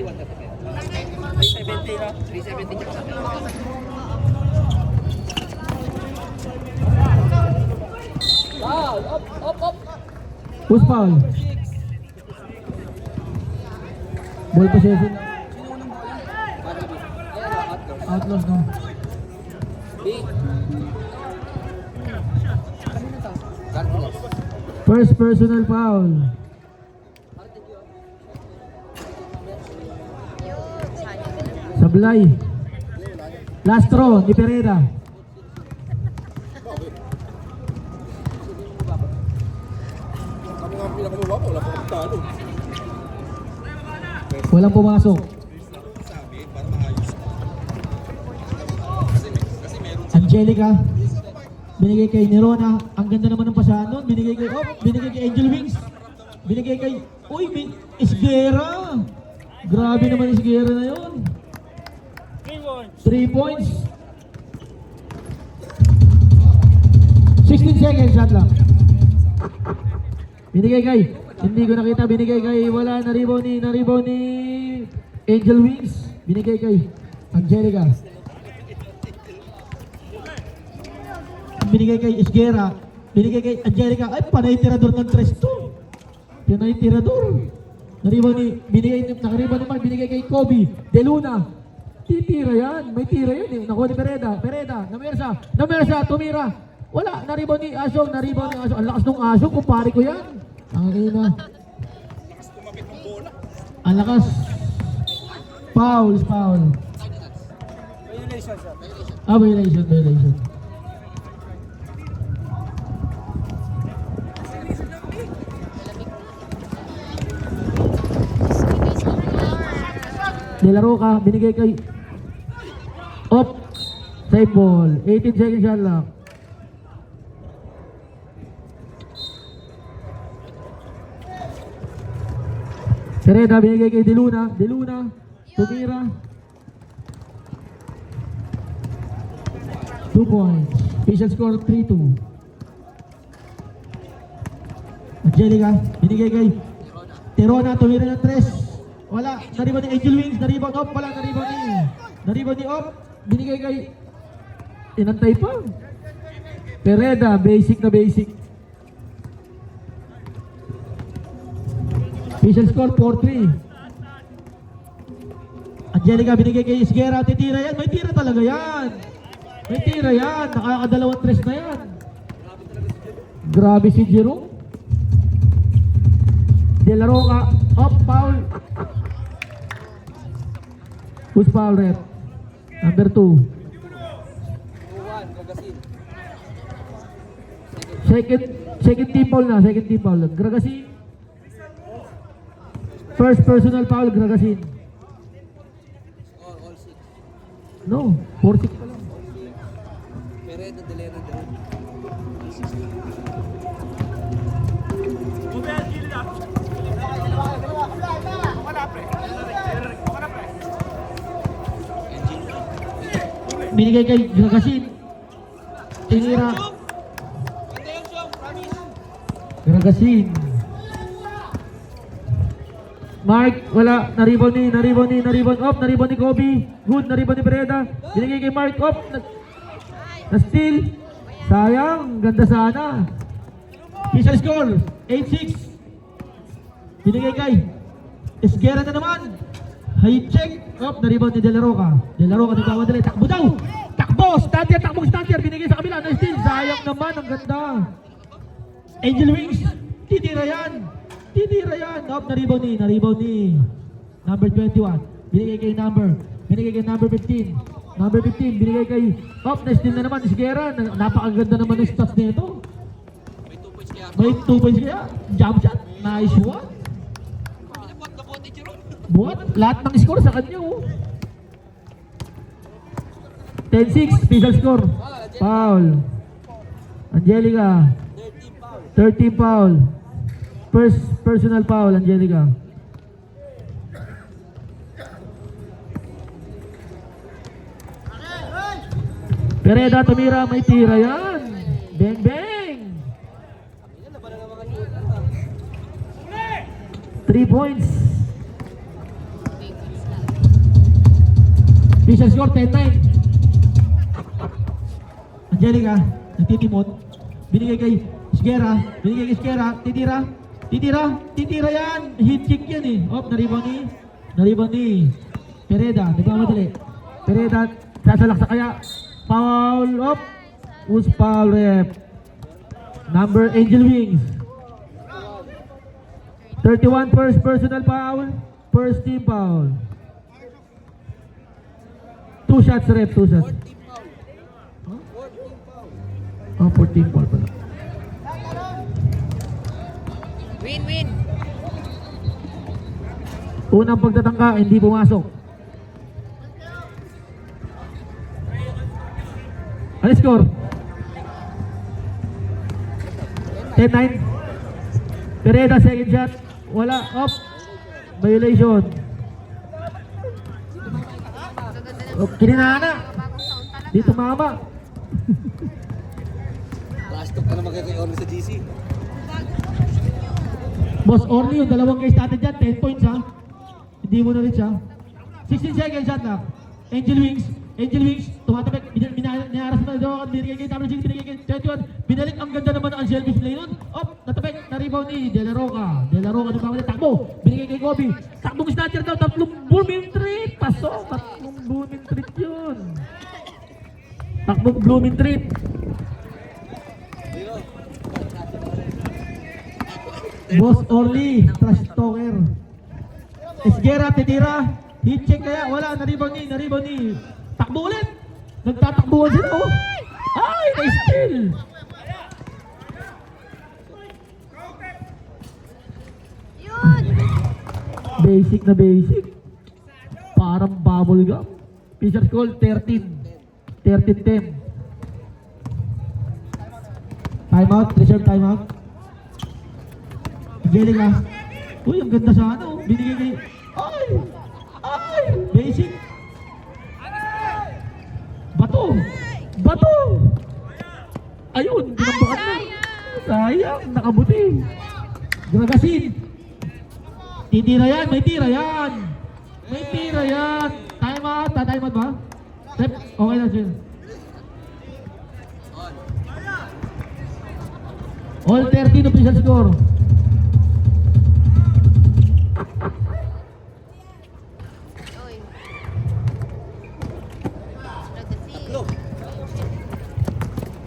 370 na. 370 tsaka foul, up. Who's foul? Ball possession. Outlaws, no? First personal foul. Sablay. Last throw ni Pereda. Walang pumasok. Angelica. Binigay kay Nerona. Ang ganda naman ng pasahan nun. Binigay kay Angel Wings. Binigay kay Isguera. Grabe naman Isguera na yun. 3 points. 16 seconds shot lang. Binigay kay, hindi ko nakita, binigay kay, wala, naribaw ni Angel Wings. Binigay kay Angelica. Binigay kay Isguera. Binigay kay Angelica. Ay, panay tirador ng tres to. Panay tirador. Naribaw ni, nakaribaw naman, binigay kay Kobe De Luna. Titira yan, may tira yan eh. Nakuha ni Pereda, namersa, tumira. Wala, naribaw ni Aso. Ang lakas ng Aso, kumpare ko yan. Okay na. Ang lakas. Foul. Violation siya. Violation. Nilaro ka, binigay kay save ball, 18 seconds shot lang. Pereda, binigay kay De Luna, tumira. 2 points, official score 3-2. Angelica, binigay kay Terona, tumira ng 3. Wala, naribaw ni Angel Wings, naribaw ni binigay kay inantay pa. Pereda, basic. Official score 4-3. Angelica, binigay kay Isguera, titira yan, may tira talaga yan. Nakakadalawang tres na yan. Grabe si Jerome. De La Roca, foul. Who's foul, rep? Number 2. Second team foul na, Gragasin. First personal foul, Gragasin. No, 4-6 pa lang. Pereda, Delena, Binigay kay Gragasin. Tinira. Gragasin. Mark, wala. Naribaw ni Kobe. Good, naribaw ni Pereda. Binigay kay Mark, na-steal. Sayang, ganda sana. Official score, 8-6. Binigay kay Isguera na naman. High check. Naribaw ni De La Roca. Nagkawadali. Takbo daw. Takbong stantier. Binigay sa kabila. Na-steal. Sayang naman. Ang ganda. Angel Wings. Titira yan. Naribaw ni number 21. Binigay kay number 15. Number 15. Binigay kay na-steal na naman. Isguera. Napakaganda naman ng stats nito. May 2 points kaya. Jump shot. Nice one. Buat lahat ng score sa kanya 10-6, official score. Foul. Angelica. 13 foul. First personal foul, Angelica. Pereda, tumira, may tira yan. Bang. 3 points. Official score 10-9. Angelica, nagtitimot. Binigay kay Esguera. Binigay kay Esguera. Titira. Titira. Titira yan. Hit kick yan eh. Op, naribang ni Pereda. Nagmamadali. Pereda, sasalak sa kaya. Foul. Op. Who's foul rep? Number Angel Wings. 31 first personal foul. First team foul. 2 shots rep. 2 shots. Oh, 14 ball pala. Win. Unang pagtatangka, hindi pumasok. Ano score? 10-9. Pereda, second shot. Wala. Up. Violation. Oh, kininana. Di tumama. Last talk na naman kay Orly sa GC. Boss Orly, yung dalawang guys natin dyan, 10 points ha. Hindi mo na rin siya. 16 seconds shot na. Angel Wings, tumatabik, niharas na daw, binigay kay Tamil Jing, binigay kay 21. Binalik ang ganda naman ang Shelby's play nun. Op, natabik, na-rebound ni De La Roca. De La Roca, nagpapalala, takbo, binigay kay Gobi. Takbong snatcher daw, 3 blooming treat. Pasok, 3 blooming treat yun. Takbong blooming treat. Boss Orly, trash talker. Esguera, titira. Hit check kaya, wala, na-rebound ni. Takbo ulit. Nagtatakbuhan sila, oh. Ay, na-steal. Basic na basic. Parang bubble gum. Fisher's call, 13. 13-10. Timeout, reserve timeout. Angelica. Uy, ang ganda sa ano. Binigay kay... Ay! Basic. Bato! Ayun, ginambakan na. Sayang, nakabuti. Gragasin. Titira yan, may tira yan. Time out ba? Okay na, Jill. All 13 official score.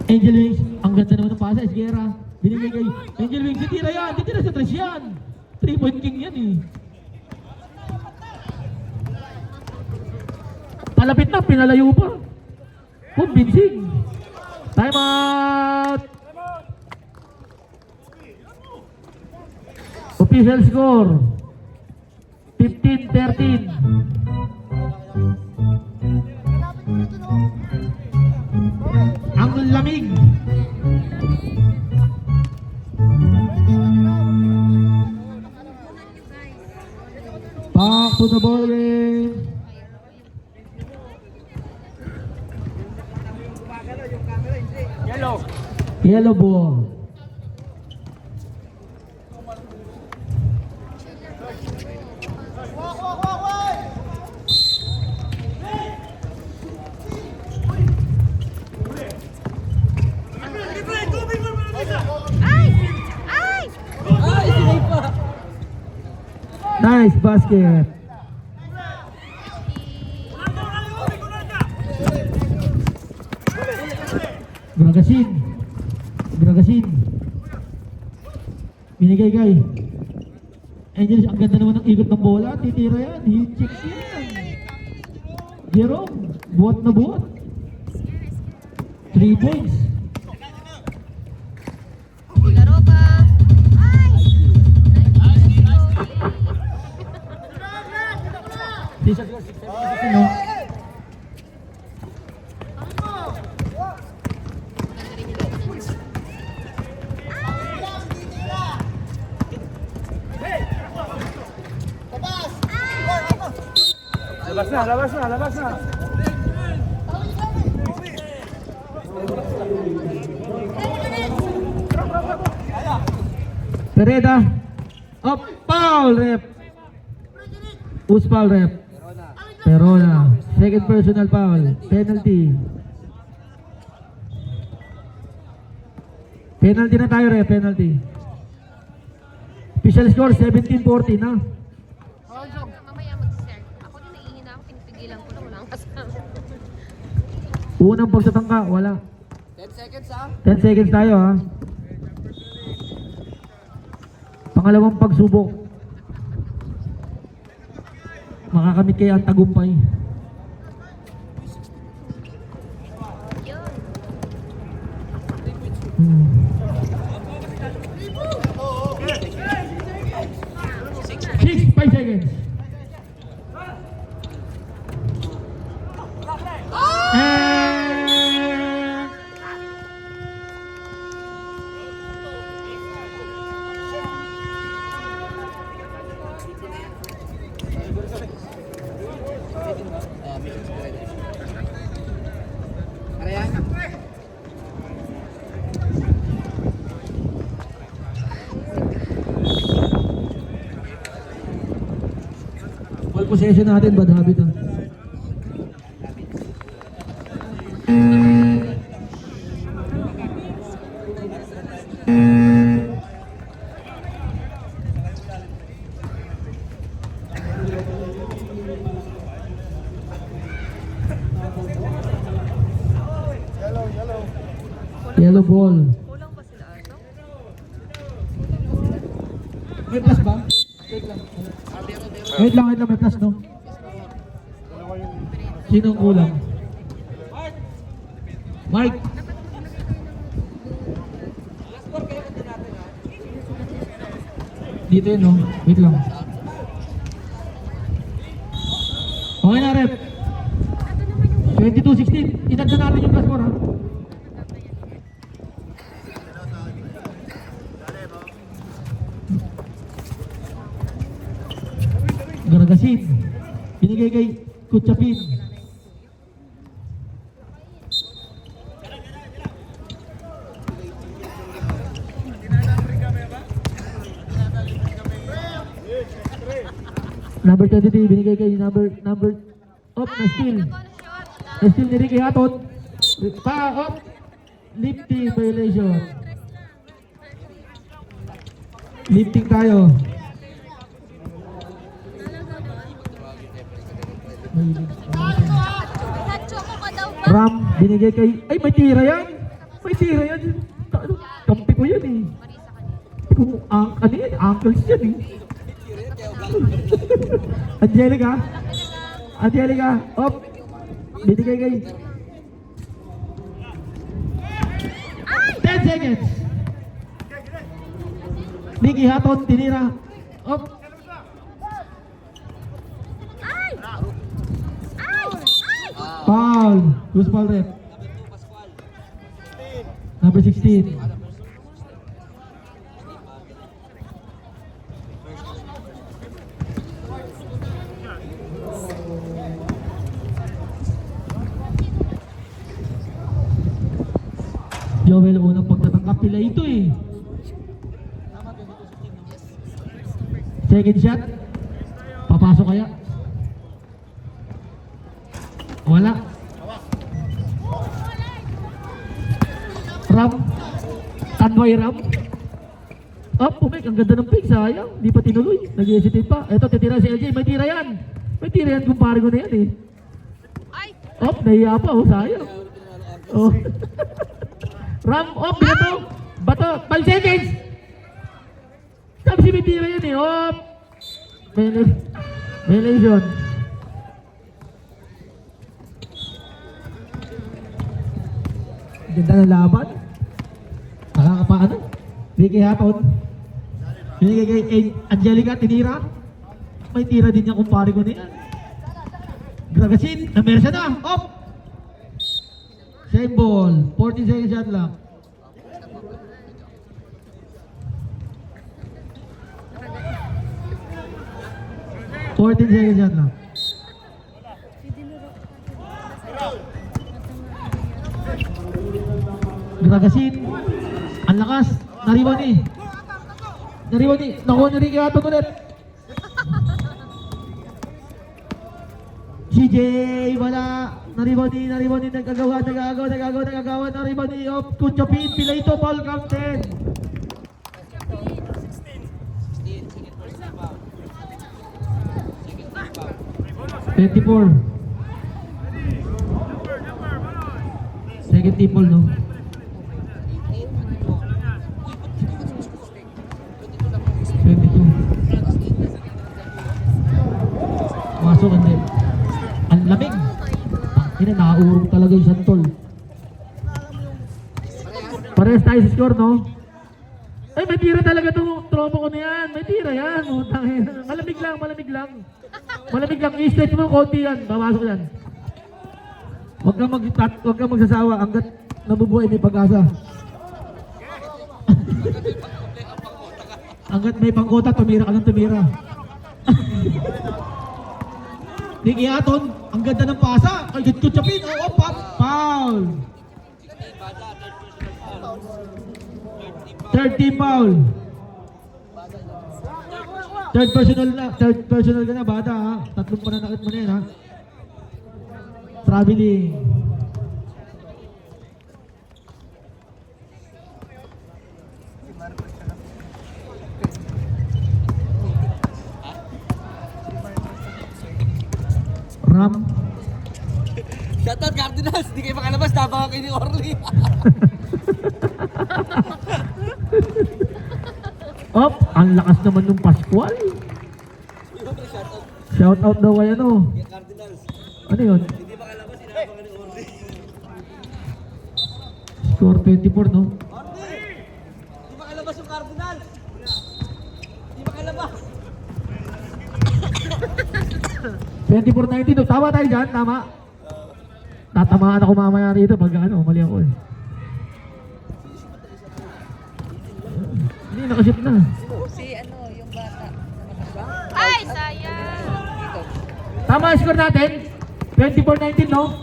Angel Wings, ang ganda naman ng pasa, Esguera. Binigay kay Angel Wings, titira sa trash yan. 3-point king yan eh. Palapit na, pinalayo pa. Convincing. Time out. Official score 15-13. Ang lamig. Back to the ball game. Yellow ball. Nice basket. Gragasin. Binigay kay Angel, ang ganda naman ng ikot ng bola. Titira yan, hit check yan. Jerome, buhat na buhat. 3 points. Laro ka. No? Labas na. Pereda. Up, foul rep. Who's foul rep? Perona. Second personal foul. Penalty. Penalty na tayo, ref. Penalty. Official score, 17-14 na. Mamaya mag-serve. Ako din naiihina ako, pinipigilan ko na walang kasama. Unang pagtatangka, wala. 10 seconds ha. 10 seconds tayo, ha. Pangalawang pagsubok. Makakamit kaya ang tagumpay. Yun. Hmm. 5 seconds. And ball possession natin, bad habit, ha. Yellow ball. Kulang ba sila, Arno? May plus ba? Wait lang, may plus, no? Sinong kulang? Mike! Dito yun, no? Wait lang. Okay na, rep. 22-16. Inad na natin yung plus 4, ha? Garagasin. Binigay kay Kutsapin. Number 23, binigay kay number op na steal. Na steal ni Ricky Hatot. Pa op. Lifting violation. Lifting tayo. Ram, binigay kay... Ay, may tira yan! May tira yan! Kampi ko yan, eh. Kung ano yan, uncles yan, eh. Angelica! Angelica! Op! Binigay kay... 10 seconds! Nicky Haton, tinira. Op! Foul. Who's foul, ref? Number 16. Joel, unang pagtatangkap pila ito, eh. Second shot. Papasok kaya? Wala. Ram. Tanway Ram. Oh, pumik. Ang ganda ng pick. Sayang. Di pa tinuloy. Nag-hesitate pa. Eto, titira si LJ. May tira yan. May tira yan. Kumpare ko na yan, eh. Ay! Oh, nahiya pa. Oh, sayang. Oh. Ram. Oh, binato. Bato. 5 seconds. Sabi si may tira yan, eh. Oh. Violation. Ganda ng laban. Nakakapaano. Ricky Haton. Binigay kay Angelica, tinira. May tira din niya kumpare ko na yan. Gragasin, namersa na. Off! Same ball. 14 seconds shot lang. Fourteen seconds shot lang. Gragasin. Ang lakas. Nariwan ni. Nariwan ni. Nakuha ni Ricky Haton ulit. CJ, wala. Na-rebound ni, nagagawa. Na-rebound ni, Kunchapin, Pilato, ball counted. 24. Second triple, no? Masok hindi. Ang lamig. Ina, nakaurong talaga yung santol. Parehas tayo sa score, no? Ay, may tira talaga itong tropa ko na yan. May tira yan. Malamig lang. Malamig lang. I-stretch mo konti yan. Bamasok yan. Huwag kang magsasawa hanggat nabubuhay may pag-asa. Hanggat may pangkota, tumira ka lang tumira. Nicky Aton, ang ganda ng pasa. Kay Kuchapin, foul. Third team foul. Third personal ka na, bata ha. Tatlong pananakit mo na yan ha. Traveling. Ram. Shoutout Cardinals, di kayo makalabas, tabang kayo ni Orly. Op, ang lakas naman ng Pascual. Shout out daw kay ano. Cardinals, Ano yun? hindi makalabas, inabang ka ni Orly. Score 24, no? Orly! Di makalabas yung Cardinals! Di makalabas! 24-19, no? Tama tayo dyan, tama? Tatamaan ako mamaya rito pag ano, mali ako eh. Hindi, nakaship na. Si ano, yung bata. Ay, sayang! Tama ang score natin? 24-19, no?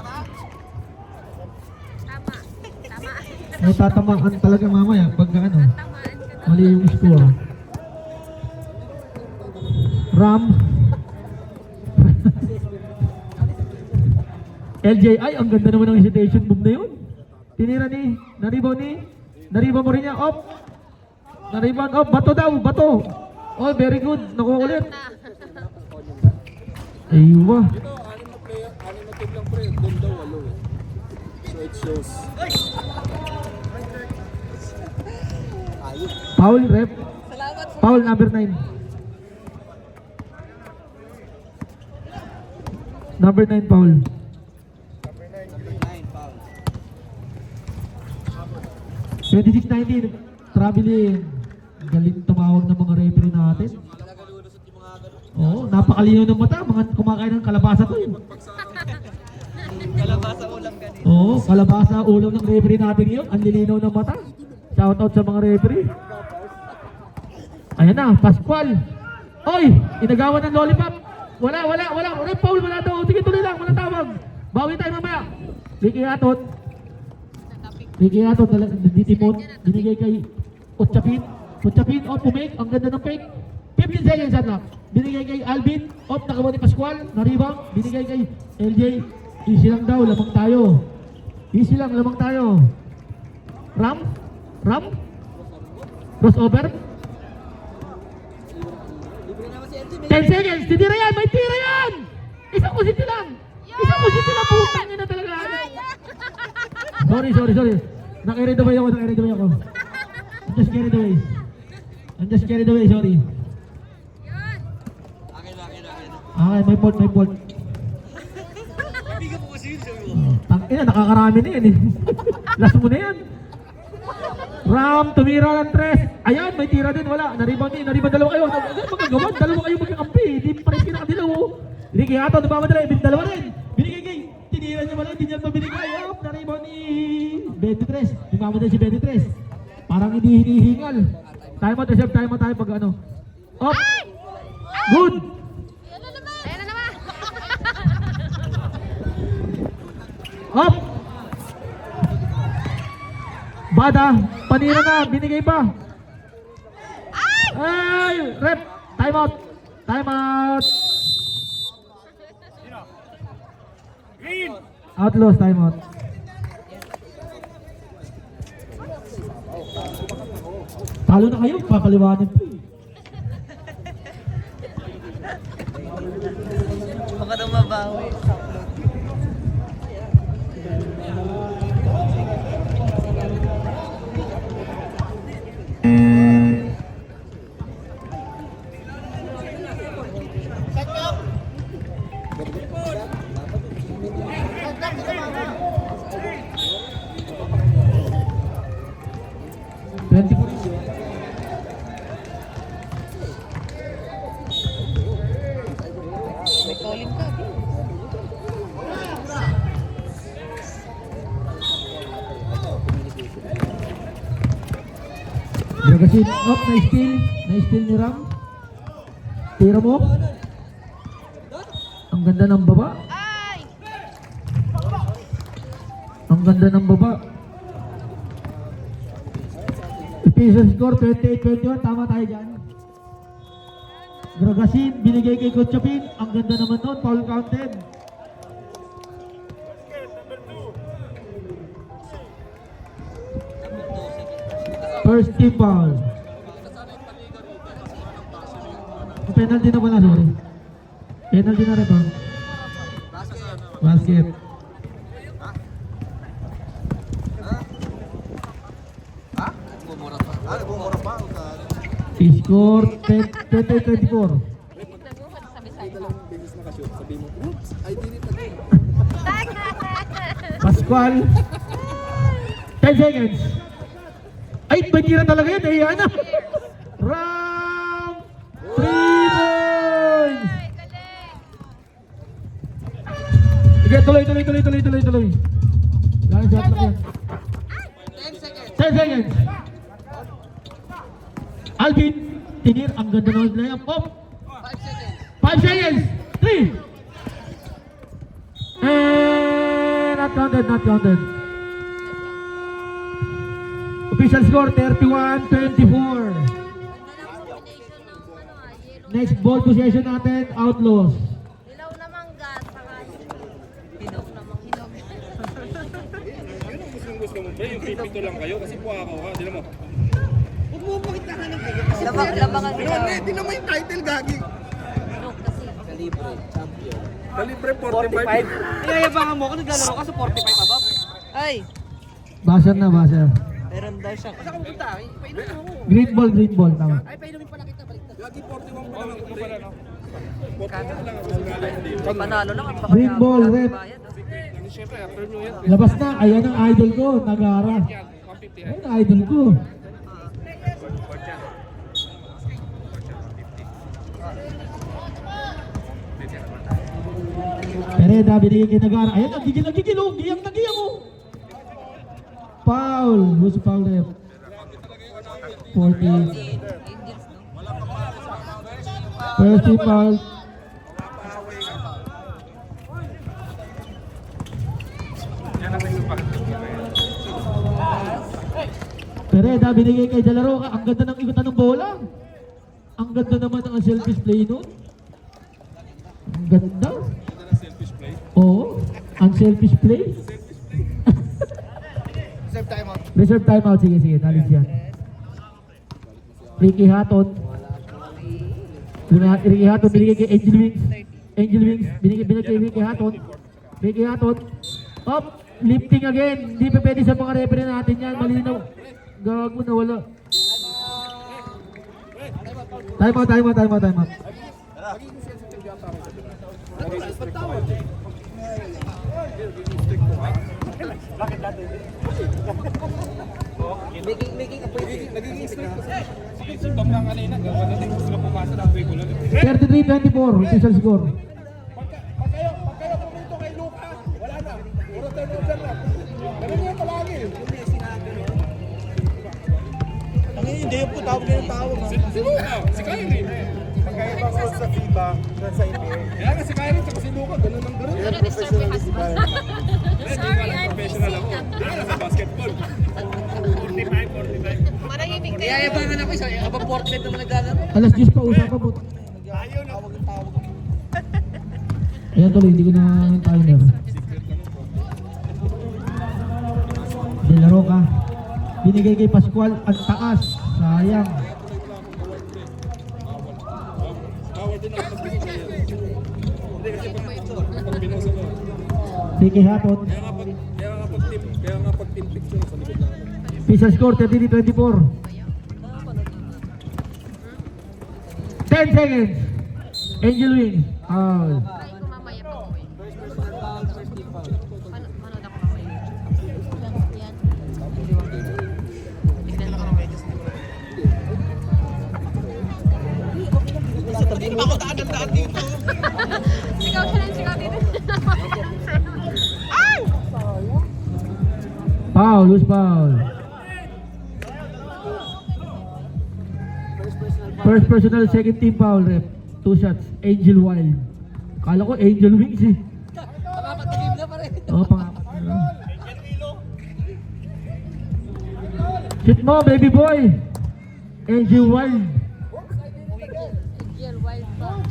Tama. May tatamaan talaga mamaya pag ano, Tamaan ka na. mali yung score. Ram. LJ, ay, ang ganda naman ng hesitation move na yun. Tinira ni, naribaw mo rin niya, off. Naribaw, off, bato daw, bato. Oh, very good, nakuha ulit. Aywa. Ito, anim na team lang pre, doon daw walo eh. So it shows. Ayun. Foul, rep. Salamat po. Foul number 9. Number 9 foul. 9 pounds. 26-19, traveling. Galing tumawag ng mga referee natin. Talaga lulusot yung mga ganun. Oo, napakalinaw ng mata. Mga kumakain ng kalabasa to yun. Kalabasa ulam ganito. Oo, kalabasa ulam ng referee natin yun. Ang lilinaw ng mata. Shoutout sa mga referee. Ayan na, Pascual. Oy, inagawan ng lollipop. Wala. Foul, wala daw. Sige, tuloy lang, wala tawag. Bawi tayo mamaya. Ricky Atot, nagtitipon. Binigay kay Kuchapin, pumake. Ang ganda ng fake. 15 seconds at lang. Binigay kay Alvin, nakabawa ni Pascual. Naribang, binigay kay LJ. Easy lang daw, lamang tayo. Ram? Crossover? 10 seconds, titira yan, may tira yan! Isang kusiti lang! Putang ina talaga! Sorry. Naki-read away ako. I'm just carried away, sorry. Akin na. Okay, may fault. Hindi ka po kasi yun sa'yo. Tangina, nakakarami na yan eh. Last mo na yan. Ram, tumira ng 3. Ayan, may tira din, wala. Nariban dalawa kayo. Magagawan, dalawa kayo magkakampi. Hindi pa rin kinakadilaw. Hindi kaya ito, nabamadala. Dalawa rin. Binigay kay. Tinira niya wala, hindi niya mabinigay. Nariban ni 23. Nabamadala si 23. Parang hindi hinihingal. Time out, reserve time out tayo pag ano. Up. Good. Ayan na naman. Up! Bada, panira na, binigay pa. Ay! Rep! Time out! Outlaws, timeout. Talo na kayo, papaliwanag po. Baka daw mabawi. May calling ka. Dragasin up, na-steal ni Ram. Tira mo. Ang ganda ng baba. Ay! Ang ganda ng baba. Official score 28-21, tama tayo dyan. Dragasin, binigay kay Coach Chapin. Ang ganda naman nun, foul counted. First team foul. Penalty na pala, sorry. Penalty na rin ba? Basket. Score 28-24. Sabi sa'yo lang. Bilis na ka-shoot. Sabi mo, oops, I did it again. Pascual. 10 seconds. Ay, may tira talaga yun. Ayan na. Round 3 points. Ay, galing! Sige, tuloy. Lang shot lang yan. 10 seconds. Alvin, tinir. Ang ganda ng layup. Pop. 5 seconds. 3. And not counted. Official score 31-24. Next ball possession natin, Outlaws. Hilaw na mangga, saka Hinog. hinog. Yun ang gusto mo, pre. Yung pipito lang kayo kasi puwakaw ka. Sila mo. Labangan nila. Tingnan mo yung title, Gagi. Hinog kasi. Kalibre 45. Inayabangan mo ako, naglalaro ka sa 45 above. Ay! Basher na, basher. Meron daw siya. Green ball, tama. Gagi 41 pa lang ako, pre. 41 lang ako sa galing. Panalo lang. Baka Green ball, may red. bayad, ah. Siyempre, after nyo yan. Labas na, ayan ang idol ko, Nagara. Yan, 150 yan. Ayan ang idol ko. Pereda, binigay kay Nagara. Ayan, nagigil, oh. Giyang, oh. Foul. Who's foul left? 40. First team foul. Pereda, binigay kay Delaroca. Ang ganda ng ikutan ng bola. Ang ganda naman ng selfish play nun. Ang ganda. Selfish play. Oo, unselfish play. Reserve timeout. Sige, nalis yan. Ricky Hatton. Ricky Hatton, binigay kay Angel Wings. Binigay kay Ricky Hatton. Up, lifting again. Hindi pa pwede sa mga referee natin yan. Malinaw. Gawag mo na wala. Timeout. Nagiging strict kasi. Si Tom lang kanina, gawin natin gusto na pumasa ng way ko lang. 33-24, official score. Pag kayo pumunto kay Luka, wala na. Puro turnover na. Ganun yan palagi. Hindi yung tawag na yung tawag. Si Luka, si Kyrie. Magkaiba ko sa FIBA, sa NBA. Kaya nga si Kyrie at si Luka, ganun ang ganun. Ano disturb my husband? Sorry, I'm Professional ako. Dahil sa basketball. 45. Manahimik kayo. Iayabangan ako isa. Abang 45 naman naglalaro. Alas 10 pa usapan mo. Ayaw na. Tawag yung tawag. Ayan tuloy, hindi ko na yung timer. De La Roca. Binigay kay Pascual ang taas. Sayang. Bawal din ako magbigay. Hindi kasi pag binasa mo. Sige hapon. Kaya nga pag team picture sa likod lang. Official score 33-24. 10 seconds. Angel Wing. Foul. Try ko mamaya pag uwi. Manood ako mamaya. Yan. Tignan ko. Sigaw siya ng sigaw dito. Ay! Foul. Loose foul. First personal, second team foul rep. 2 shots. Angel Wild. Kala ko Angel Wings eh. Pangapat na game na pa rin. Oo, pangapat na. Shoot mo, baby boy. Angel Wild. Angel Wild pa.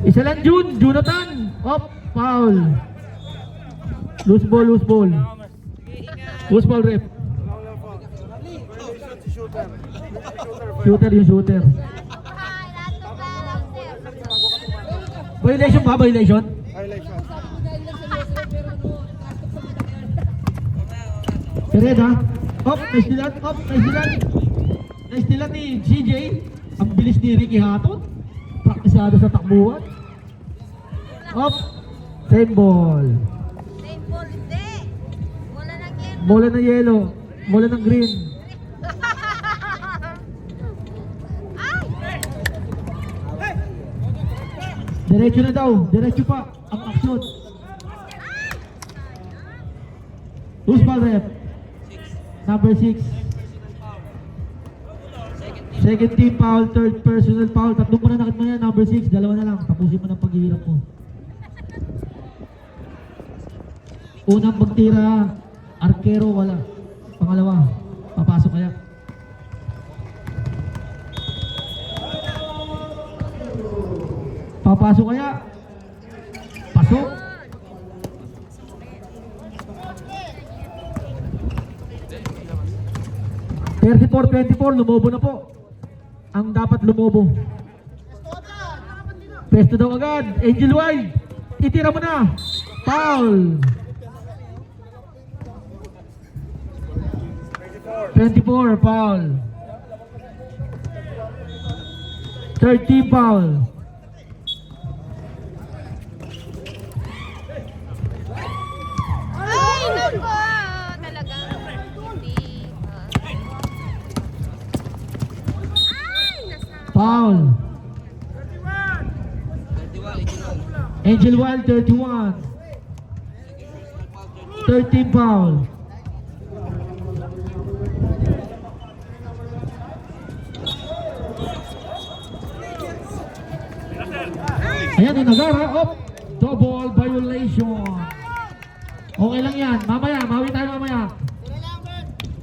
Isa lang June. Jonathan. Op. Foul. Loose ball, loose ball. Loose ball rep. Shooter yung shooter. Violation ba? Violation? Highlight shot. Pereda. Op, nice dilat. Op, nice dilat. Nice dilat ni CJ. Ang bilis ni Ricky Hatton. Praktisado sa takbuhan. Op. Same ball. Same ball, hindi. Wala na game. Bola ng yellow. Bola ng green. Diretso na daw. Diretso pa. Ang aksyon. Who's ball rep? Number 6. Second team foul, third personal foul. Tatlong mananakit mo yan, number 6. Dalawa na lang. Tapusin mo ng paghihirap mo. Unang pagtira, arkero wala. Pangalawa, papasok kaya. Papasok kaya. Pasok. (34-24), lumobo na po. Ang dapat lumobo. Pesto daw agad. Angel Wild. Itira mo na. Foul. 24, foul. Third team foul. Ay, naku! Talagang hindi. Ay, nasa... Foul. Angel Wild 31. Third team foul. Ayan yung nagara. Op. Double violation. Okay lang yan. Mamaya, mawi tayo mamaya.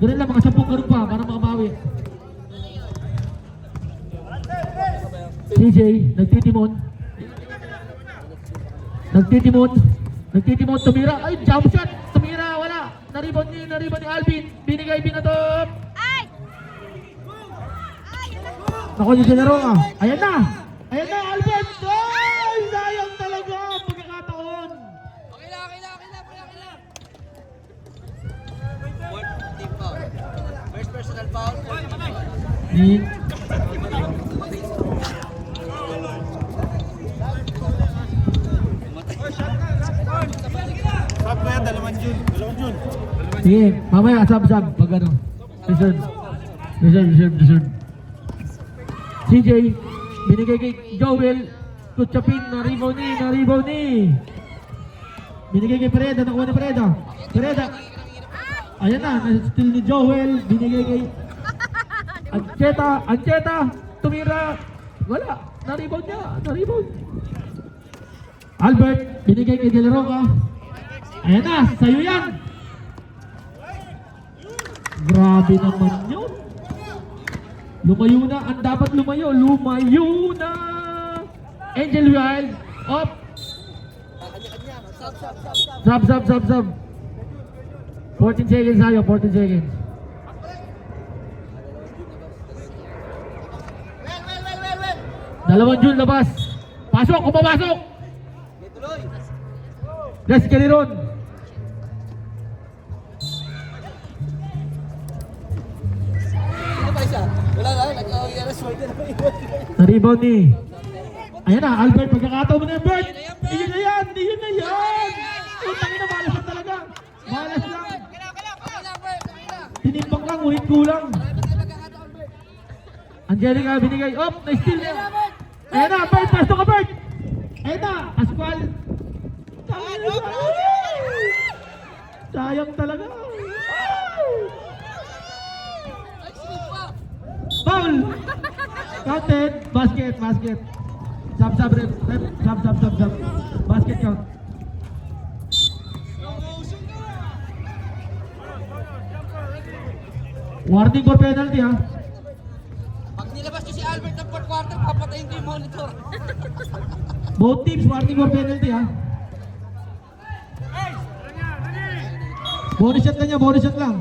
Ganun lang, mga 10 karoon pa para makabawi. CJ, nagtitimon. Nagtitimon, tumira. Ay, jump shot. Tumira, wala. Naribon ni Alvin. Binigay, binatop. Ay! Ako yung De La Roca. Ayan na, Alvin. Ay, sayang talaga. Pagkakataon. Okay lang. Fourth team foul. First personal foul. Ni Stop mo yan, 2 June. 2 June. sige, mamaya sab pag ano. Reserve. CJ, binigay kay Joel. Kutsapin, na-rebound ni. Binigay kay Pereda, nakuha ni Pereda. Ayan na, na-steal ni Joel. Binigay kay Ancheta, tumira. Wala, na-rebound niya. Albert, binigay kay De La Roca. Ayan na, sa'yo yan. Grabe naman yun. Lumayo na, ang dapat lumayo na. Angel Wild, up. Kanya-kanya. Stop. Sub. 14 seconds tayo, 14 seconds. Dalawang June labas. Pasok, kung papasok. Let's get it on. Ano ba siya? Wala lang, nag-awiyaras mo din. Na-rebound ni. Ayan na, Albert, pagkakataon mo na yan, Bert. Iyon na yan. Utang ina, malas lang talaga. Malas lang. Tinimbang lang, ulit kulang. Angelica, binigay. Oh, na-steal niya. Ayan na, Bert, pasto ka, Bert. Ayan na, Pascual. Sayang talaga. Foul! Counted. Basket. Sub, rep. Sub. Basket count. Warning for penalty ha. Pag nilabas nyo si Albert ng 4 quarter, papatayin ko yung monitor. Both teams warning for penalty ha. Bonus shot lang.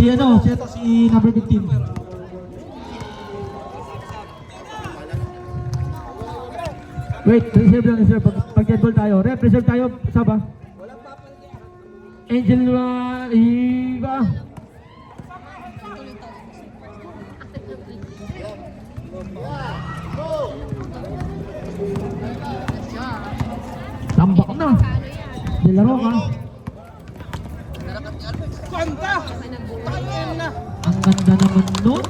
Si number 15. Wait, reserve. Pag dead ball tayo. Reserve tayo. Saba. Angel Iba. Tambak na. Dilaro ka. Kwanta! Ang ganda naman nun.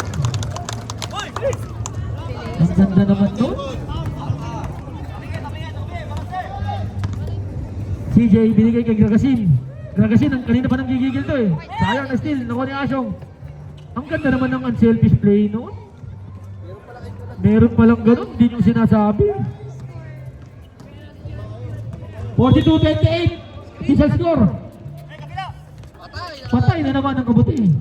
CJ, binigay kay Gragasin. Ang kanina pa nang gigigil to eh. Sayang na steal, nakuha ni Asyong. Ang ganda naman ng unselfish play noon. Meron palang ganun, hindi nyo sinasabi. 42-28, isa score. Patay na naman ang kabuti.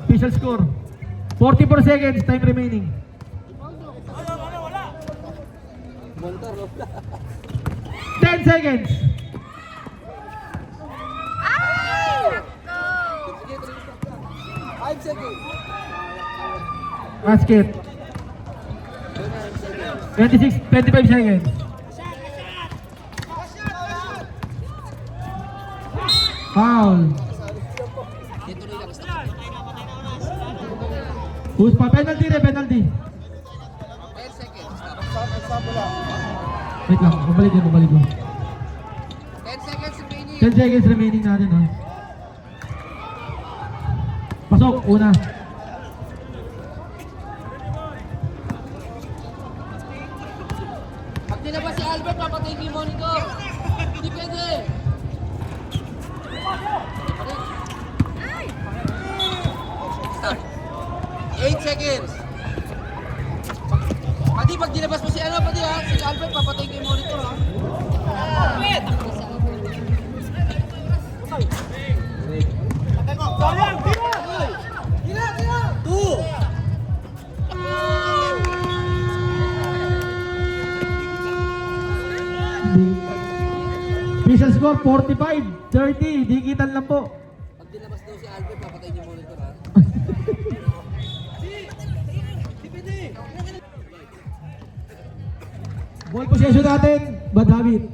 Official score. 44 seconds, time remaining. Monitor, wala. 10 seconds. Sige, 5 seconds. Basket. 25 seconds. Foul. Ituloy lang. Who's pa? Penalty. 10 seconds. Wait lang, babalik ko. 10 seconds remaining. 10 seconds remaining natin ha. Pasok, una. Pag nilabas si Albert, papatayin ko yung monitor. Hindi pwede. Start. 8 seconds. Pag nilabas mo si si Albert, papatayin ko yung monitor ha. Official score 45-30. Digital lang po. Pag nilabas daw si Albert, papatayin yung monitor ha. Ball possession natin. Bad habit.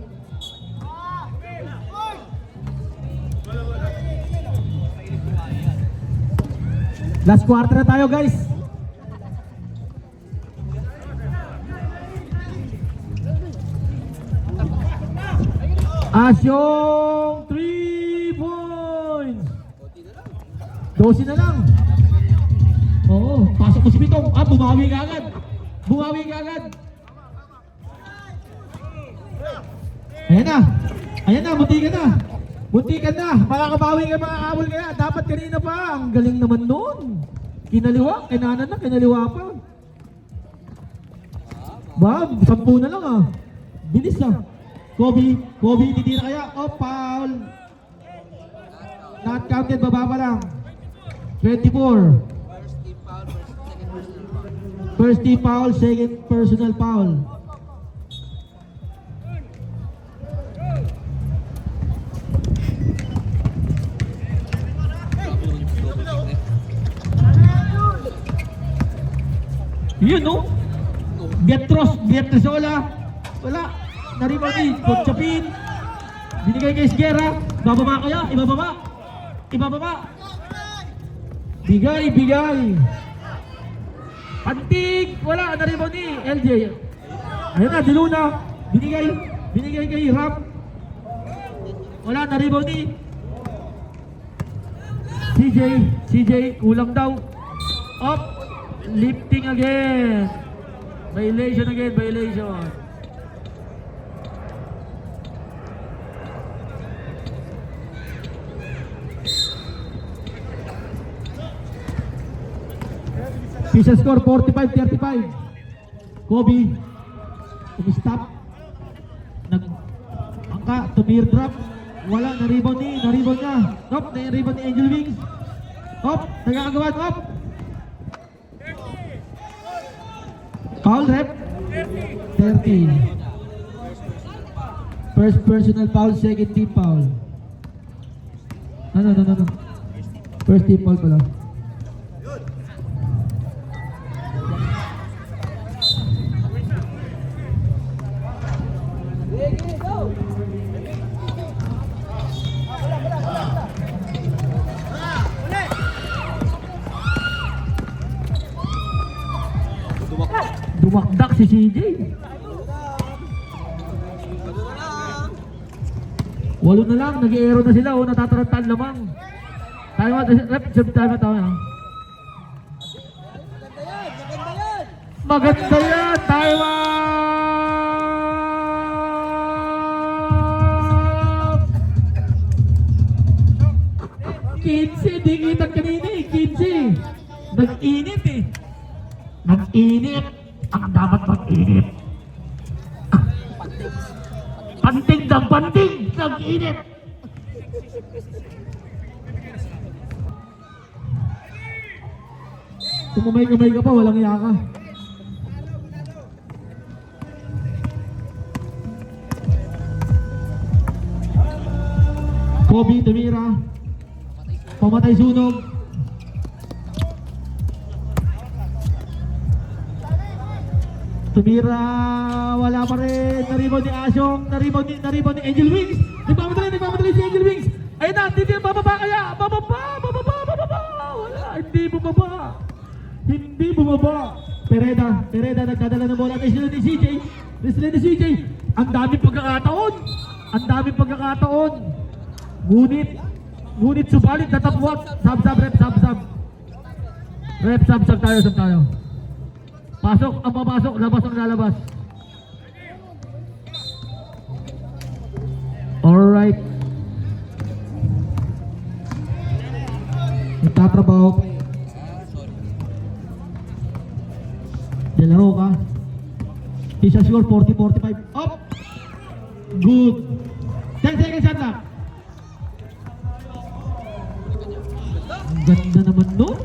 Last quarter na tayo guys. Asyong 3 points. 12 na lang. Oo, pasok ko si Pitong. Bumawi ka agad. Ayan na, muntikan na. Makakabawi ka, makakabol kaya. Dapat kanina pa. Ang galing naman nun. Kinaliwa, kinaliwa pa. Bam, 10 na lang ah. Bilis ah. Kobe, titira kaya. Oh, foul. Not counted, baba pa lang. 24. First team foul versus second personal foul. First team foul, second personal foul. Yun, no? Beatrizola. Wala. Naribaw ni Coachapin. Binigay kay Esguerra. Bababa kaya? Ibababa. Bigay. Pantig. Wala. Naribaw ni LJ. Ayun na, Diluna. Binigay kay Ram. Wala. Naribaw ni CJ. Kulang daw. Up. Lifting again. Violation. Official score 45-35. Kobe umistop. Angka, tumir drop. Wala, na-rebound niya. Nope, na-rebound ni Angel Wings. Hop, nagkakagawan, hop. Foul rep 30. First personal foul, second team foul. No. First team foul pala. Dumakdak si CJ. Walo na lang, nag-aero na sila, natatarantan lamang. Time out, rep, time out. Maganda yan, time out! 15, di kita kanina eh, 15. Nag-init eh. Nag-init. Ang dapat mag-init. Panting. Nag-init. Kung umay-kamay ka pa, walang iya ka. Kobe, tumira. Pamatay sunog. Tumira, wala pa rin. Naribaw ni Asyong, naribaw ni Angel Wings. Nagmamadali si Angel Wings. Ayun na, hindi bababa kaya. Bababa. Wala, hindi bumaba. Pereda, nagdadala ng bola. Naisila ni CJ. Ang daming pagkakataon. Ngunit subalit, natapwat. Sab, rep, sab tayo. Pasok ang papasok, labas ang lalabas. Alright. Nagtatrabaho pa eh. Delaro ka. Isa score 40-45. Up! Good. 10 seconds shot lang. Ang ganda naman no?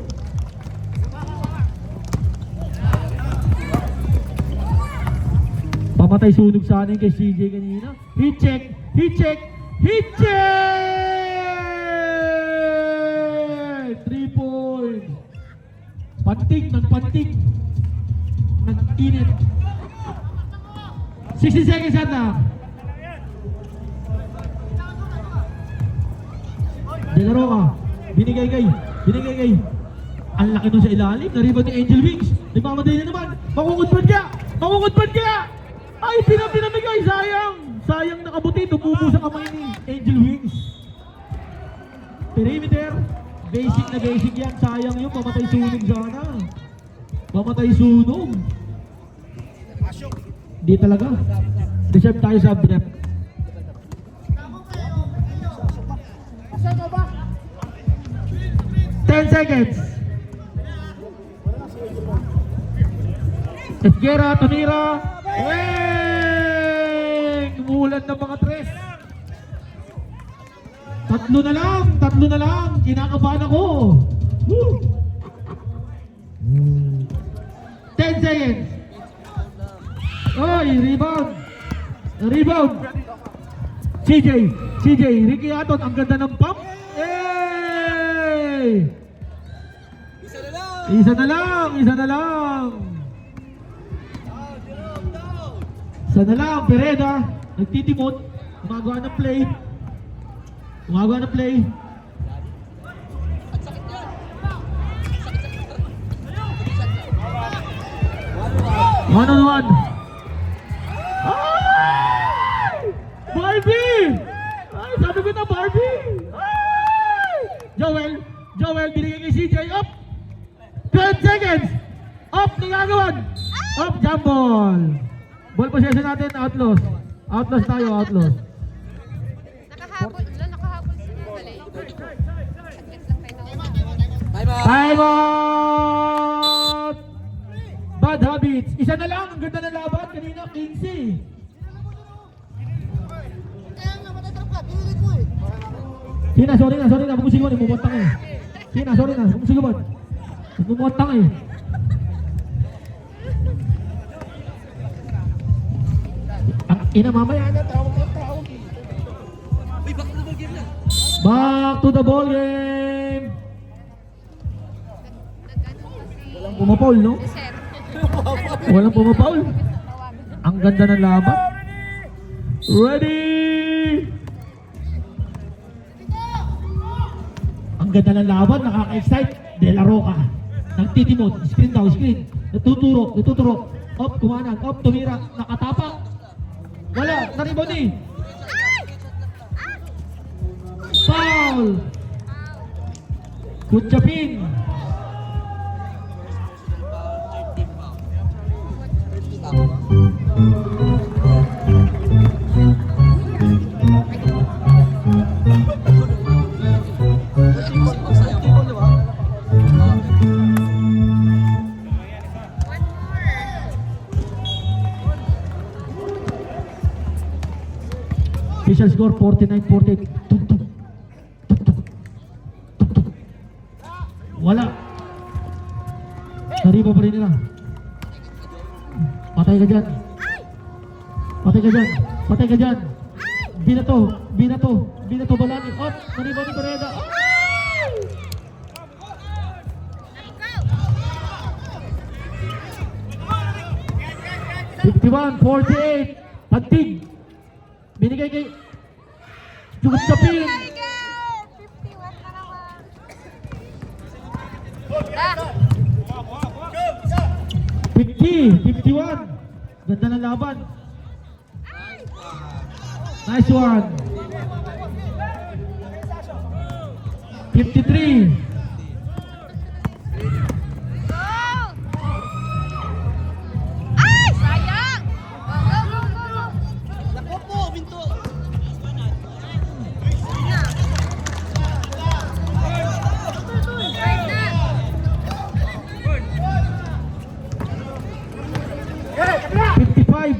Pamatay sunog sa anin kay CJ kanina. Heat check! 3 points! Pantig. Nag-init. 60 seconds shot na. Delaro ka. Binigay kay. Ang laki nun sa ilalim. Nariban ni Angel Wings. Nagmamatay na naman. Makungudpad ka! Ay, pinamigay, sayang nakabuti, tumubo sa kamay ni Angel Wings. Perimeter, basic yan, sayang yun, pamatay sunog. Di talaga, deserve tayo sa rep. Ten seconds. Esguerra, Tumira. umuulan ng mga tres. Tatlo na lang. Kinakabahan ako. Woo! 10 seconds. Oy, rebound. CJ, Ricky Aton, ang ganda ng pump. Hey! Isa na lang. Isa na lang, Pereda. Nagtitimot. Gumagawa ng play. One on one. Ay! Barbie! Ay, sabi ko na Barbie! Ay! Joel, binigay kay CJ. Up! 12 seconds! Up! Nagagawan! Up! Jump ball! Ball possession natin, Outlaws. Outlaws tayo. Nakahabol sila. Dali. Saglit lang tayo na. Time out! Bad habits. Isa na lang. Ang ganda ng laban. Kanina, 15. Sina, sorry na. Bumusigon eh. Bumuntang eh. Sina, sorry na. Bumusigon. Bumuntang eh. Ang ina mamaya. Back to the ball game. Walang pumapaul, no? Sir. Walang pumapaul. Ang ganda ng laban. Ready! Ang ganda ng laban, nakaka-excite. De La Roca. Nagtitimot, screen down, screen. Natuturo. Up, kumanan. Up, tumira. Nakatapak. Wala, naribon eh. Foul! Kutsapin. Official score 49-48. Wala. Naribo pa rin nila. Patay ka dyan. Binato balani. Up. Naribo ni Pereda. Oh! 51-48. Tantig. Binigay kay Kutsapin. 51 na naman. Ah! 51. Ganda ng laban. Nice one. 53. Go! Ay! Sayang! Go! Naku po, binto. Na. Right na. 55.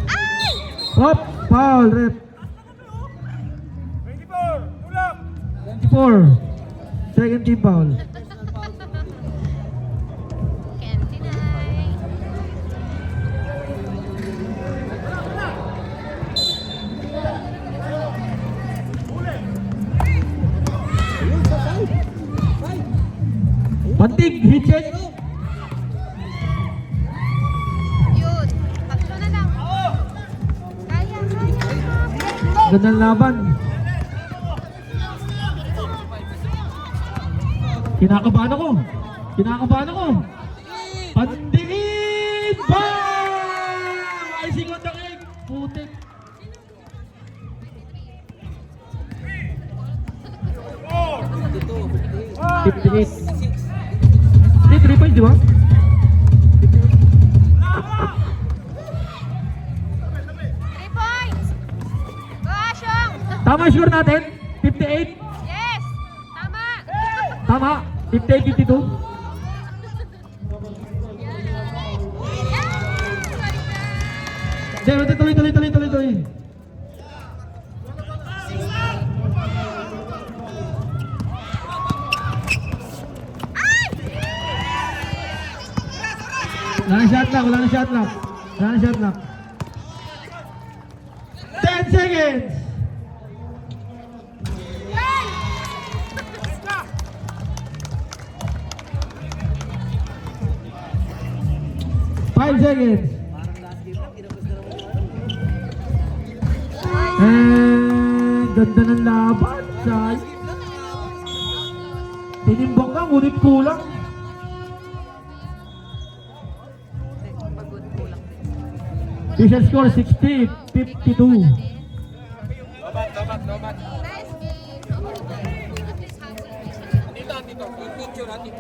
Ay! Up. Foul. Rep. 24. Second team foul. Can't deny. Pantig. Hit check. Yun. Tatlo na lang. Kaya. Ganda ng laban. Kinakabahan ako. Pandigin! Bang! Icing on the cake. Putik. Oh! 58. Hindi, 3 points, di ba? 3 points. Go, Asyong. Tama yung score natin? 58? Yes. Tama. Tama? 58-52? Yeah. Tuloy. Wala na shot clock. 10 seconds. Five seconds. Ganda ng laban. Tinimbang ka, ngunit kulang. Official score 60-52. Best game. Dito, picture natin.